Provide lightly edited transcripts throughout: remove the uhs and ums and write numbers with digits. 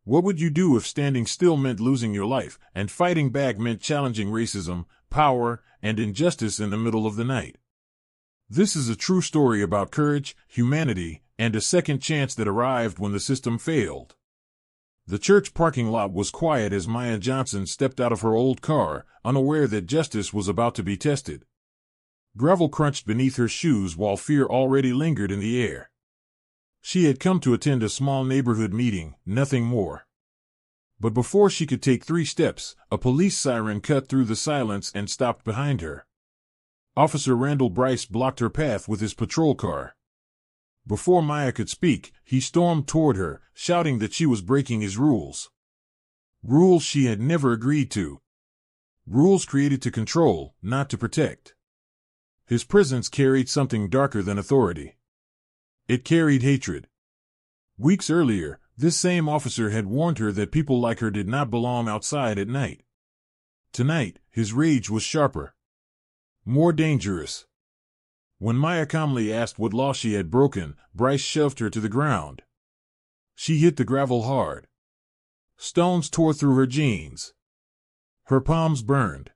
What would you do if standing still meant losing your life, and fighting back meant challenging racism, power, and injustice in the middle of the night? This is a true story about courage, humanity, and a second chance that arrived when the system failed. The church parking lot was quiet as Maya Johnson stepped out of her old car, unaware that justice was about to be tested. Gravel crunched beneath her shoes while fear already lingered in the air. She had come to attend a small neighborhood meeting, nothing more. But before she could take 3 steps, a police siren cut through the silence and stopped behind her. Officer Randall Bryce blocked her path with his patrol car. Before Maya could speak, he stormed toward her, shouting that she was breaking his rules. Rules she had never agreed to. Rules created to control, not to protect. His presence carried something darker than authority. It carried hatred. Weeks earlier, this same officer had warned her that people like her did not belong outside at night. Tonight, his rage was sharper. More dangerous. When Maya calmly asked what law she had broken, Bryce shoved her to the ground. She hit the gravel hard. Stones tore through her jeans. Her palms burned.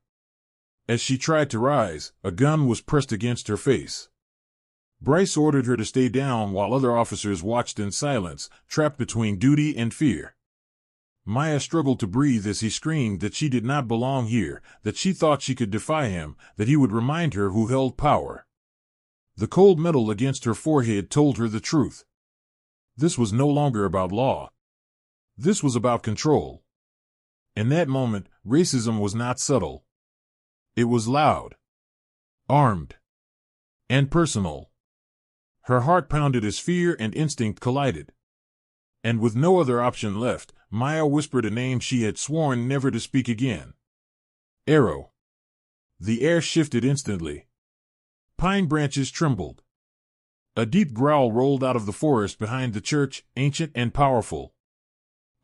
As she tried to rise, a gun was pressed against her face. Bryce ordered her to stay down while other officers watched in silence, trapped between duty and fear. Maya struggled to breathe as he screamed that she did not belong here, that she thought she could defy him, that he would remind her who held power. The cold metal against her forehead told her the truth. This was no longer about law. This was about control. In that moment, racism was not subtle. It was loud, armed, and personal. Her heart pounded as fear and instinct collided. And with no other option left, Maya whispered a name she had sworn never to speak again. Arrow. The air shifted instantly. Pine branches trembled. A deep growl rolled out of the forest behind the church, ancient and powerful.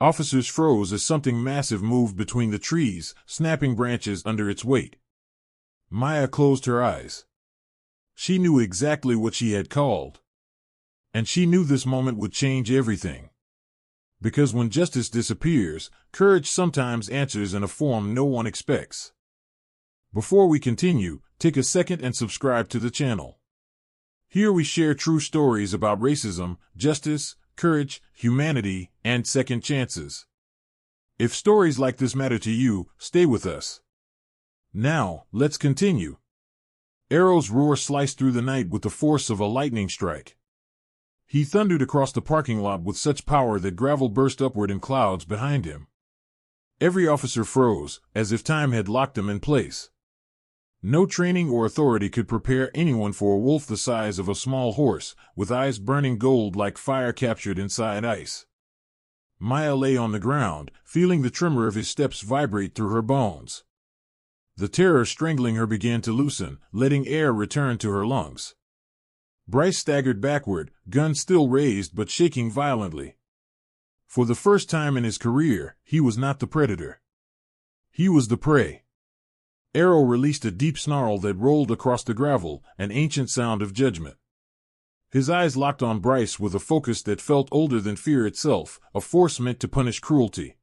Officers froze as something massive moved between the trees, snapping branches under its weight. Maya closed her eyes. She knew exactly what she had called. And she knew this moment would change everything. Because when justice disappears, courage sometimes answers in a form no one expects. Before we continue, take a second and subscribe to the channel. Here we share true stories about racism, justice, courage, humanity, and second chances. If stories like this matter to you, stay with us. Now, let's continue. Arrow's roar sliced through the night with the force of a lightning strike. He thundered across the parking lot with such power that gravel burst upward in clouds behind him. Every officer froze, as if time had locked them in place. No training or authority could prepare anyone for a wolf the size of a small horse, with eyes burning gold like fire captured inside ice. Maya lay on the ground, feeling the tremor of his steps vibrate through her bones. The terror strangling her began to loosen, letting air return to her lungs. Bryce staggered backward, gun still raised but shaking violently. For the first time in his career, he was not the predator. He was the prey. Arrow released a deep snarl that rolled across the gravel, an ancient sound of judgment. His eyes locked on Bryce with a focus that felt older than fear itself, a force meant to punish cruelty.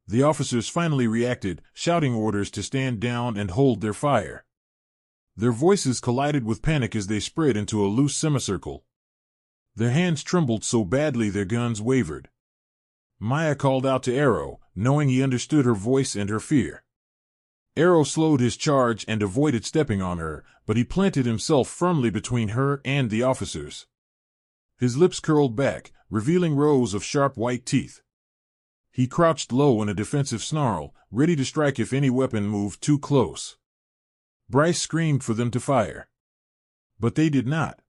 The officers finally reacted, shouting orders to stand down and hold their fire. Their voices collided with panic as they spread into a loose semicircle. Their hands trembled so badly their guns wavered. Maya called out to Arrow, knowing he understood her voice and her fear. Arrow slowed his charge and avoided stepping on her, but he planted himself firmly between her and the officers. His lips curled back, revealing rows of sharp white teeth. He crouched low in a defensive snarl, ready to strike if any weapon moved too close. Bryce screamed for them to fire. But they did not.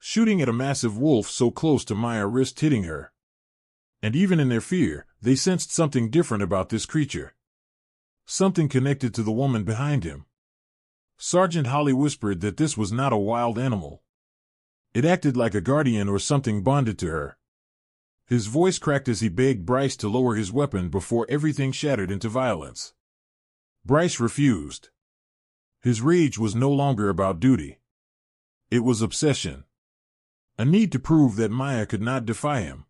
Shooting at a massive wolf so close to Maya risked hitting her. And even in their fear, they sensed something different about this creature. Something connected to the woman behind him. Sergeant Holly whispered that this was not a wild animal. It acted like a guardian or something bonded to her. His voice cracked as he begged Bryce to lower his weapon before everything shattered into violence. Bryce refused. His rage was no longer about duty. It was obsession. A need to prove that Maya could not defy him.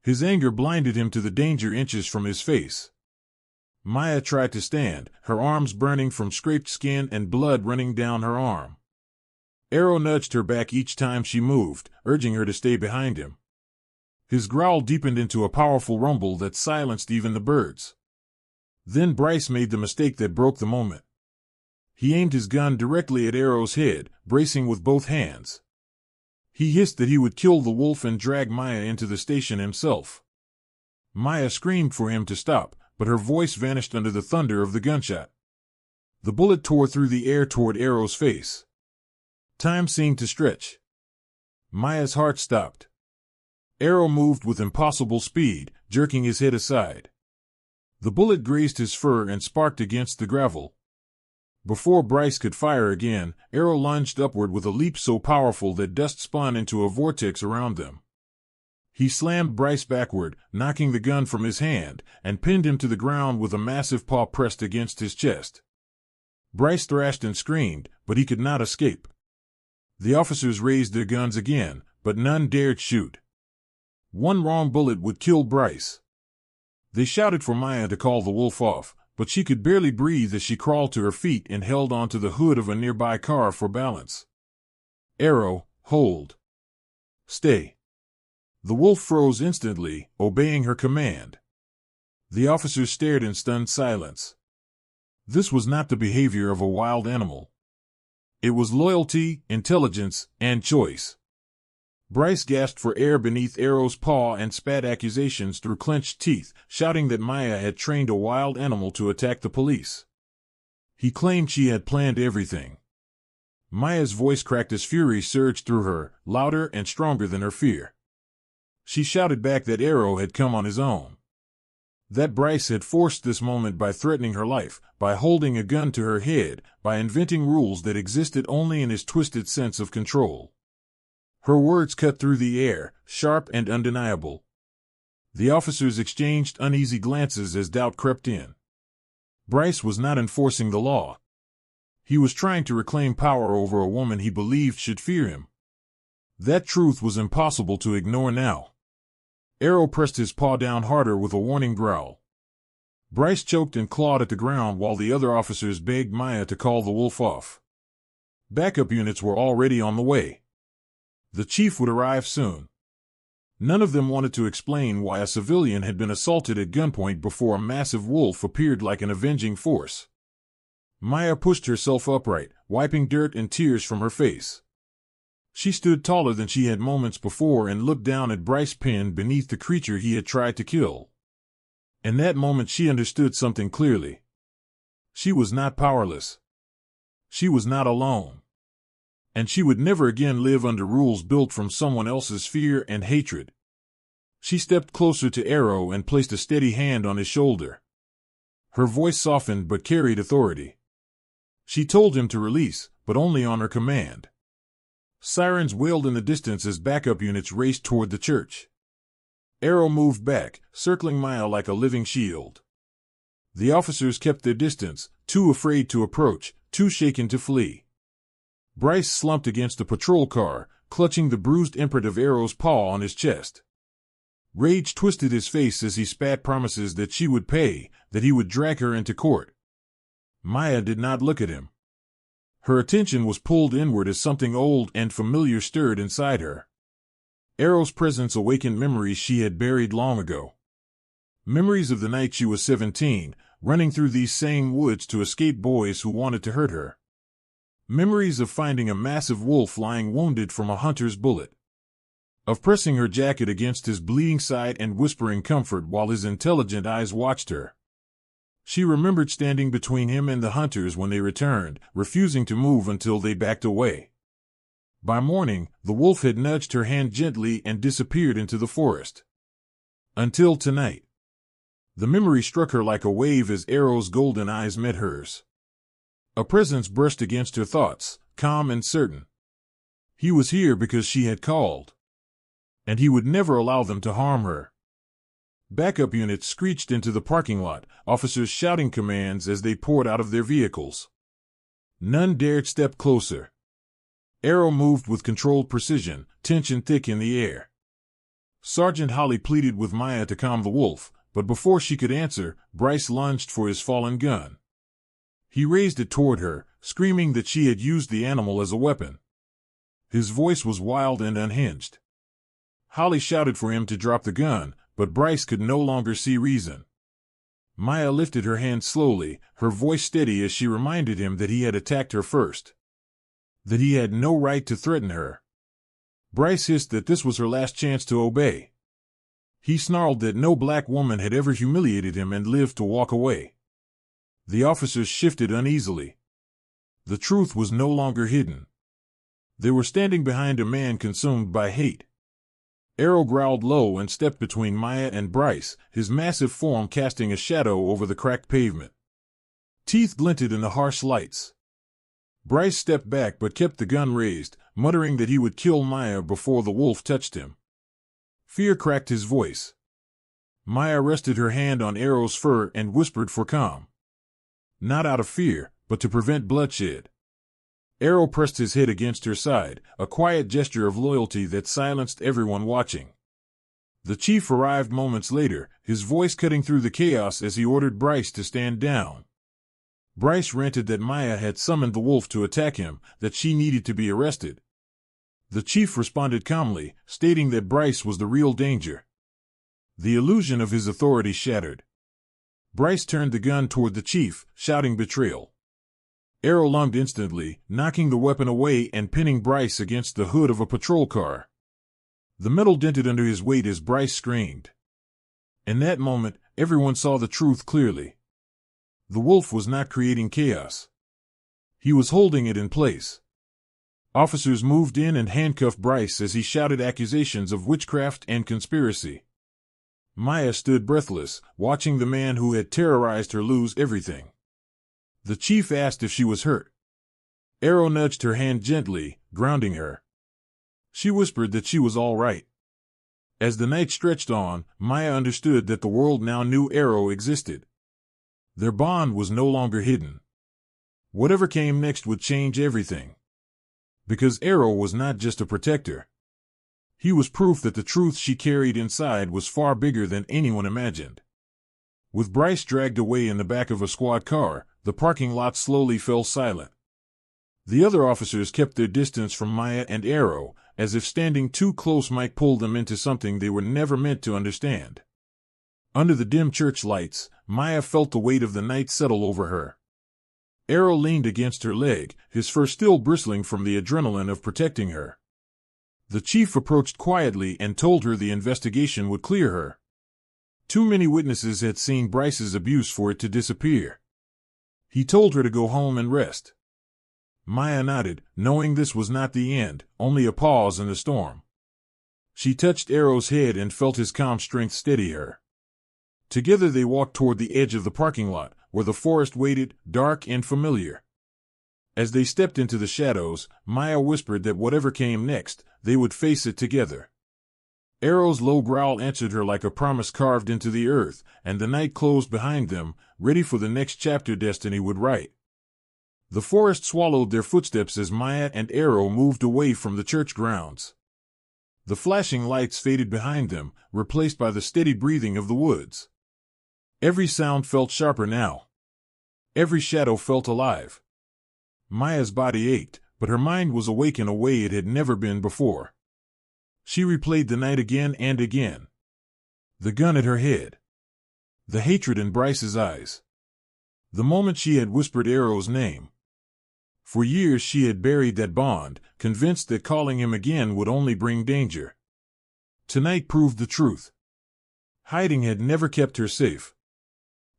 His anger blinded him to the danger inches from his face. Maya tried to stand, her arms burning from scraped skin and blood running down her arm. Arrow nudged her back each time she moved, urging her to stay behind him. His growl deepened into a powerful rumble that silenced even the birds. Then Bryce made the mistake that broke the moment. He aimed his gun directly at Arrow's head, bracing with both hands. He hissed that he would kill the wolf and drag Maya into the station himself. Maya screamed for him to stop, but her voice vanished under the thunder of the gunshot. The bullet tore through the air toward Arrow's face. Time seemed to stretch. Maya's heart stopped. Arrow moved with impossible speed, jerking his head aside. The bullet grazed his fur and sparked against the gravel. Before Bryce could fire again, Arrow lunged upward with a leap so powerful that dust spun into a vortex around them. He slammed Bryce backward, knocking the gun from his hand, and pinned him to the ground with a massive paw pressed against his chest. Bryce thrashed and screamed, but he could not escape. The officers raised their guns again, but none dared shoot. One wrong bullet would kill Bryce. They shouted for Maya to call the wolf off, but she could barely breathe as she crawled to her feet and held onto the hood of a nearby car for balance. Arrow, hold. Stay. The wolf froze instantly, obeying her command. The officers stared in stunned silence. This was not the behavior of a wild animal. It was loyalty, intelligence, and choice. Bryce gasped for air beneath Arrow's paw and spat accusations through clenched teeth, shouting that Maya had trained a wild animal to attack the police. He claimed she had planned everything. Maya's voice cracked as fury surged through her, louder and stronger than her fear. She shouted back that Arrow had come on his own. That Bryce had forced this moment by threatening her life, by holding a gun to her head, by inventing rules that existed only in his twisted sense of control. Her words cut through the air, sharp and undeniable. The officers exchanged uneasy glances as doubt crept in. Bryce was not enforcing the law. He was trying to reclaim power over a woman he believed should fear him. That truth was impossible to ignore now. Arrow pressed his paw down harder with a warning growl. Bryce choked and clawed at the ground while the other officers begged Maya to call the wolf off. Backup units were already on the way. The chief would arrive soon. None of them wanted to explain why a civilian had been assaulted at gunpoint before a massive wolf appeared like an avenging force. Maya pushed herself upright, wiping dirt and tears from her face. She stood taller than she had moments before and looked down at Bryce pinned beneath the creature he had tried to kill. In that moment she understood something clearly. She was not powerless. She was not alone. And she would never again live under rules built from someone else's fear and hatred. She stepped closer to Arrow and placed a steady hand on his shoulder. Her voice softened but carried authority. She told him to release, but only on her command. Sirens wailed in the distance as backup units raced toward the church. Arrow moved back, circling Maya like a living shield. The officers kept their distance, too afraid to approach, too shaken to flee. Bryce slumped against a patrol car, clutching the bruised imprint of Arrow's paw on his chest. Rage twisted his face as he spat promises that she would pay, that he would drag her into court. Maya did not look at him. Her attention was pulled inward as something old and familiar stirred inside her. Arrow's presence awakened memories she had buried long ago. Memories of the night she was 17, running through these same woods to escape boys who wanted to hurt her. Memories of finding a massive wolf lying wounded from a hunter's bullet. Of pressing her jacket against his bleeding side and whispering comfort while his intelligent eyes watched her. She remembered standing between him and the hunters when they returned, refusing to move until they backed away. By morning, the wolf had nudged her hand gently and disappeared into the forest. Until tonight. The memory struck her like a wave as Arrow's golden eyes met hers. A presence brushed against her thoughts, calm and certain. He was here because she had called. And he would never allow them to harm her. Backup units screeched into the parking lot, officers shouting commands as they poured out of their vehicles. None dared step closer. Arrow moved with controlled precision, tension thick in the air. Sergeant Holly pleaded with Maya to calm the wolf, but before she could answer, Bryce lunged for his fallen gun. He raised it toward her, screaming that she had used the animal as a weapon. His voice was wild and unhinged. Holly shouted for him to drop the gun, but Bryce could no longer see reason. Maya lifted her hand slowly, her voice steady as she reminded him that he had attacked her first. That he had no right to threaten her. Bryce hissed that this was her last chance to obey. He snarled that no black woman had ever humiliated him and lived to walk away. The officers shifted uneasily. The truth was no longer hidden. They were standing behind a man consumed by hate. Arrow growled low and stepped between Maya and Bryce, his massive form casting a shadow over the cracked pavement. Teeth glinted in the harsh lights. Bryce stepped back but kept the gun raised, muttering that he would kill Maya before the wolf touched him. Fear cracked his voice. Maya rested her hand on Arrow's fur and whispered for calm. Not out of fear, but to prevent bloodshed. Arrow pressed his head against her side, a quiet gesture of loyalty that silenced everyone watching. The chief arrived moments later, his voice cutting through the chaos as he ordered Bryce to stand down. Bryce ranted that Maya had summoned the wolf to attack him, that she needed to be arrested. The chief responded calmly, stating that Bryce was the real danger. The illusion of his authority shattered. Bryce turned the gun toward the chief, shouting betrayal. Arrow lunged instantly, knocking the weapon away and pinning Bryce against the hood of a patrol car. The metal dented under his weight as Bryce screamed. In that moment, everyone saw the truth clearly. The wolf was not creating chaos. He was holding it in place. Officers moved in and handcuffed Bryce as he shouted accusations of witchcraft and conspiracy. Maya stood breathless, watching the man who had terrorized her lose everything. The chief asked if she was hurt. Arrow nudged her hand gently, grounding her. She whispered that she was all right. As the night stretched on, Maya understood that the world now knew Arrow existed. Their bond was no longer hidden. Whatever came next would change everything. Because Arrow was not just a protector. He was proof that the truth she carried inside was far bigger than anyone imagined. With Bryce dragged away in the back of a squad car, the parking lot slowly fell silent. The other officers kept their distance from Maya and Arrow, as if standing too close might pull them into something they were never meant to understand. Under the dim church lights, Maya felt the weight of the night settle over her. Arrow leaned against her leg, his fur still bristling from the adrenaline of protecting her. The chief approached quietly and told her the investigation would clear her. Too many witnesses had seen Bryce's abuse for it to disappear. He told her to go home and rest. Maya nodded, knowing this was not the end, only a pause in the storm. She touched Arrow's head and felt his calm strength steady her. Together they walked toward the edge of the parking lot, where the forest waited, dark and familiar. As they stepped into the shadows, Maya whispered that whatever came next, they would face it together. Arrow's low growl answered her like a promise carved into the earth, and the night closed behind them, ready for the next chapter destiny would write. The forest swallowed their footsteps as Maya and Arrow moved away from the church grounds. The flashing lights faded behind them, replaced by the steady breathing of the woods. Every sound felt sharper now. Every shadow felt alive. Maya's body ached, but her mind was awake in a way it had never been before. She replayed the night again and again. The gun at her head. The hatred in Bryce's eyes. The moment she had whispered Arrow's name. For years she had buried that bond, convinced that calling him again would only bring danger. Tonight proved the truth. Hiding had never kept her safe.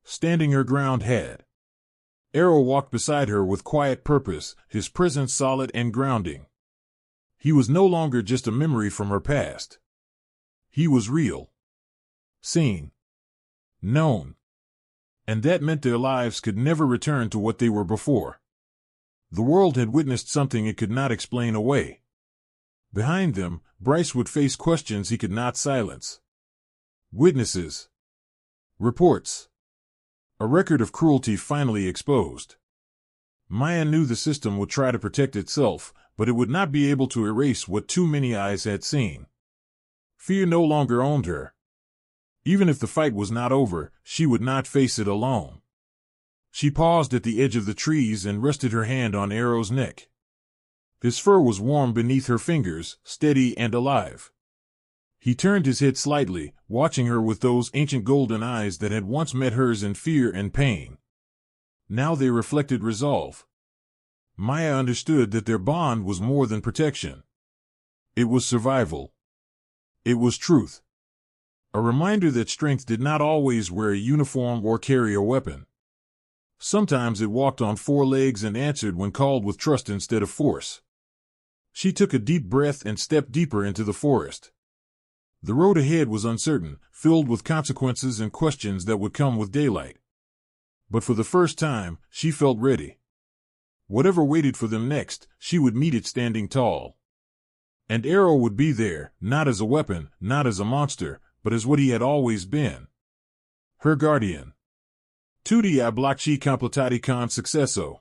Standing her ground had. Arrow walked beside her with quiet purpose, his presence solid and grounding. He was no longer just a memory from her past. He was real. Seen. Known. And that meant their lives could never return to what they were before. The world had witnessed something it could not explain away. Behind them, Bryce would face questions he could not silence. Witnesses. Reports. A record of cruelty finally exposed. Maya knew the system would try to protect itself, but it would not be able to erase what too many eyes had seen. Fear no longer owned her. Even if the fight was not over, she would not face it alone. She paused at the edge of the trees and rested her hand on Arrow's neck. His fur was warm beneath her fingers, steady and alive. He turned his head slightly, watching her with those ancient golden eyes that had once met hers in fear and pain. Now they reflected resolve. Maya understood that their bond was more than protection. It was survival. It was truth. A reminder that strength did not always wear a uniform or carry a weapon. Sometimes it walked on four legs and answered when called with trust instead of force. She took a deep breath and stepped deeper into the forest. The road ahead was uncertain, filled with consequences and questions that would come with daylight. But for the first time, she felt ready. Whatever waited for them next, she would meet it standing tall. And Arrow would be there, not as a weapon, not as a monster, but as what he had always been. Her guardian. Tutti a blocchi completati con successo.